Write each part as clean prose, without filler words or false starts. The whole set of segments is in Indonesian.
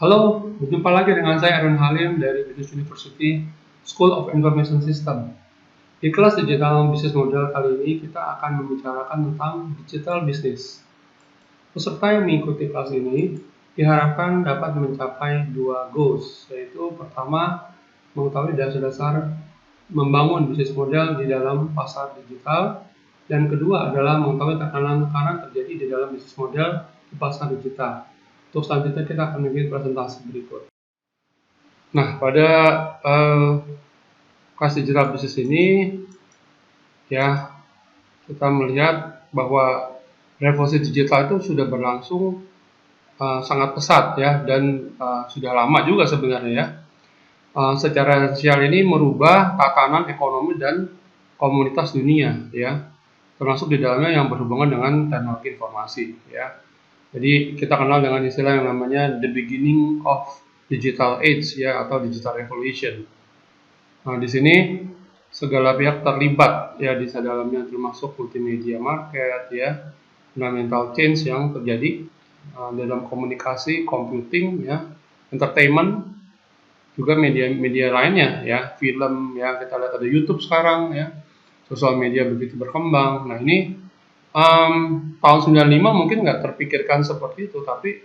Halo, berjumpa lagi dengan saya Aaron Halim dari Business University School of Information System. Di kelas Digital Business Model kali ini kita akan membicarakan tentang digital business. Peserta yang mengikuti kelas ini diharapkan dapat mencapai dua goals, yaitu pertama, mengetahui dasar-dasar membangun bisnis model di dalam pasar digital, dan kedua adalah mengetahui tekanan-tekanan terjadi di dalam bisnis model di pasar digital. Untuk selanjutnya kita akan membuat presentasi berikut. Nah, pada kelas digital business ini ya kita melihat bahwa revolusi digital itu sudah berlangsung sangat pesat ya, dan sudah lama juga sebenarnya ya. Secara esensial ini merubah tatanan ekonomi dan komunitas dunia ya, termasuk di dalamnya yang berhubungan dengan teknologi informasi ya. Jadi kita kenal dengan istilah yang namanya the beginning of digital age ya, atau digital revolution. Nah, di sini segala pihak terlibat ya di dalamnya, termasuk multimedia market ya, fundamental change yang terjadi dalam komunikasi, computing ya, entertainment, juga media-media lainnya ya, film ya, kita lihat ada YouTube sekarang ya, sosial media begitu berkembang. Nah, ini tahun 95 mungkin nggak terpikirkan seperti itu, tapi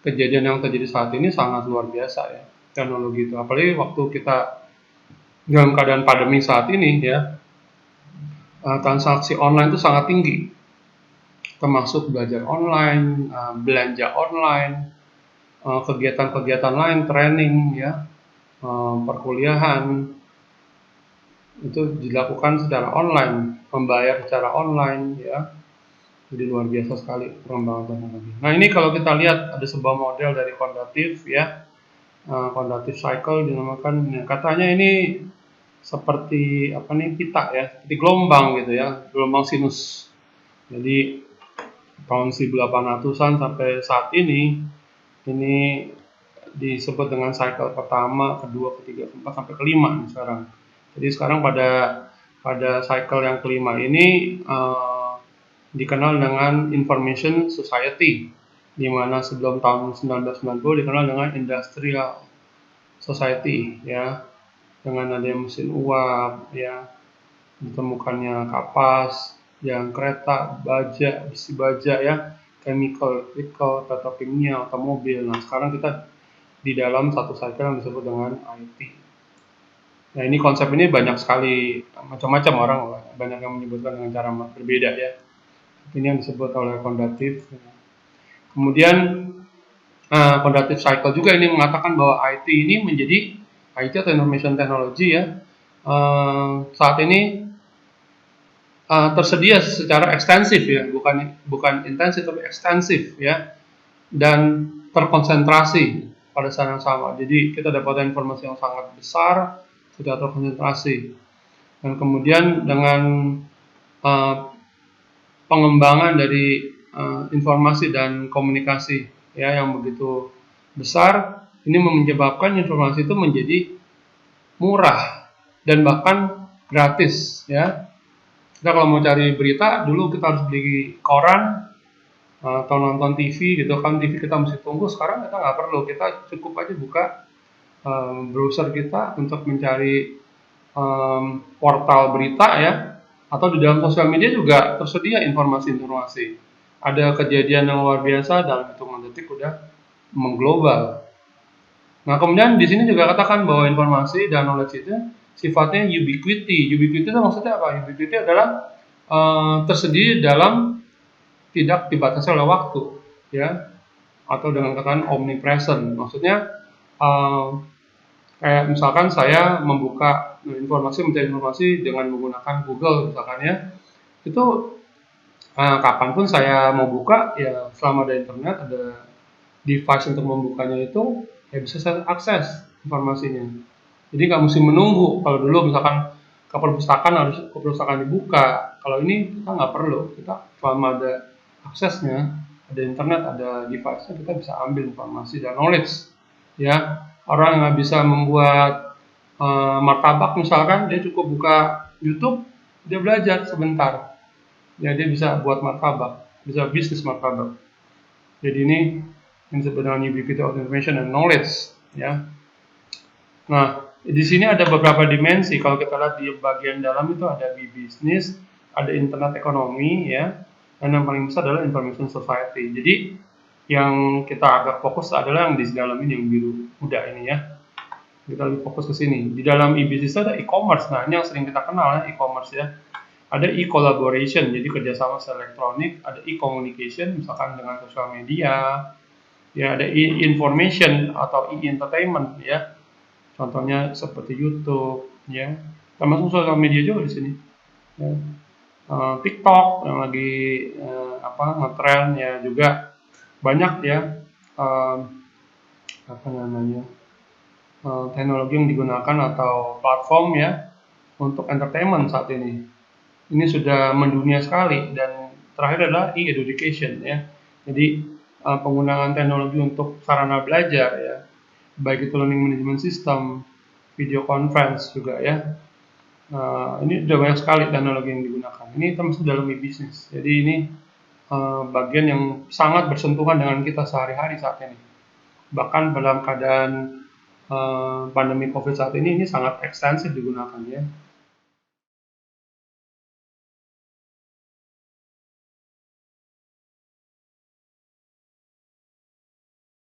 kejadian yang terjadi saat ini sangat luar biasa ya, teknologi itu. Apalagi waktu kita dalam keadaan pandemi saat ini ya, transaksi online itu sangat tinggi, termasuk belajar online, belanja online, kegiatan-kegiatan lain, training ya, perkuliahan, itu dilakukan secara online, membayar secara online ya. Jadi luar biasa sekali perkembangan teknologi. Nah, ini kalau kita lihat ada sebuah model dari Kondratiev ya, Kondratiev cycle dinamakan. Ya, katanya ini seperti apa nih, pita ya, seperti gelombang gitu ya, gelombang sinus. Jadi tahun 1800-an sampai saat ini disebut dengan cycle pertama, kedua, ketiga, keempat sampai kelima nih sekarang. Jadi sekarang pada cycle yang kelima ini dikenal dengan Information Society, di mana sebelum tahun 1990 dikenal dengan Industrial Society ya, dengan adanya mesin uap ya, ditemukannya kapas, yang kereta, baja, besi baja ya, chemical, petrokimia, otomobil. Nah, sekarang kita di dalam satu cycle yang disebut dengan IT. Nah, ini konsep ini banyak sekali, macam-macam orang banyak yang menyebutkan dengan cara berbeda ya. Ini yang disebut oleh Kondratiev. Kemudian Kondratiev cycle juga ini mengatakan bahwa IT ini menjadi IT atau information technology ya, saat ini tersedia secara ekstensif ya, bukan intensif tapi ekstensif ya, dan terkonsentrasi pada saat yang sama. Jadi kita dapat informasi yang sangat besar, sudah terkonsentrasi, dan kemudian dengan pengembangan dari informasi dan komunikasi ya yang begitu besar, ini menyebabkan informasi itu menjadi murah dan bahkan gratis ya. Kita kalau mau cari berita dulu kita harus beli koran atau nonton TV gitu kan, TV kita mesti tunggu. Sekarang kita nggak perlu, kita cukup aja buka browser kita untuk mencari portal berita ya, atau di dalam sosial media juga tersedia informasi-informasi. Ada kejadian yang luar biasa, dalam hitungan detik udah mengglobal. Nah, kemudian di sini juga katakan bahwa informasi dan knowledge itu sifatnya ubiquity. Ubiquity itu maksudnya apa? Ubiquity adalah tersedia dalam, tidak dibatasi oleh waktu ya, atau dengan katakan omnipresent. Maksudnya kayak misalkan saya membuka mencari informasi dengan menggunakan Google misalkan ya, itu kapanpun saya mau buka ya, selama ada internet, ada device untuk membukanya itu ya, bisa saya akses informasinya. Jadi nggak mesti menunggu. Kalau dulu misalkan ke perpustakaan harus ke perpustakaan dibuka, kalau ini kita nggak perlu, kita selama ada aksesnya, ada internet, ada device-nya, kita bisa ambil informasi dan knowledge ya. Orang yang bisa membuat martabak misalkan, dia cukup buka YouTube, dia belajar sebentar ya, dia bisa buat martabak, bisa bisnis martabak. Jadi ini Ini disebut dengan ubiquity of information and knowledge, ya. Nah, di sini ada beberapa dimensi. Kalau kita lihat di bagian dalam itu ada business, ada internet ekonomi, ya, dan yang paling besar adalah information society. Jadi yang kita agak fokus adalah yang di dalam ini, yang biru muda ini, ya. Kita lebih fokus ke sini. Di dalam e-business ada e-commerce. Nah, ini yang sering kita kenal, ya, e-commerce, ya. Ada e-collaboration, jadi kerjasama elektronik. Ada e-communication, misalkan dengan sosial media. Ya, ada e-information atau e-entertainment, ya. Contohnya seperti YouTube, ya, termasuk sosial media juga di sini. Ya. TikTok yang lagi ngetren, ya, juga banyak, ya, teknologi yang digunakan atau platform, ya, untuk entertainment saat ini. Ini sudah mendunia sekali. Dan terakhir adalah e-education, ya. Jadi penggunaan teknologi untuk sarana belajar, ya, baik itu learning management system, video conference juga, ya. Ini sudah banyak sekali teknologi yang digunakan. Ini termasuk dalam e-business. Jadi ini bagian yang sangat bersentuhan dengan kita sehari-hari saat ini. Bahkan dalam keadaan pandemi COVID saat ini sangat ekstensif digunakan, ya.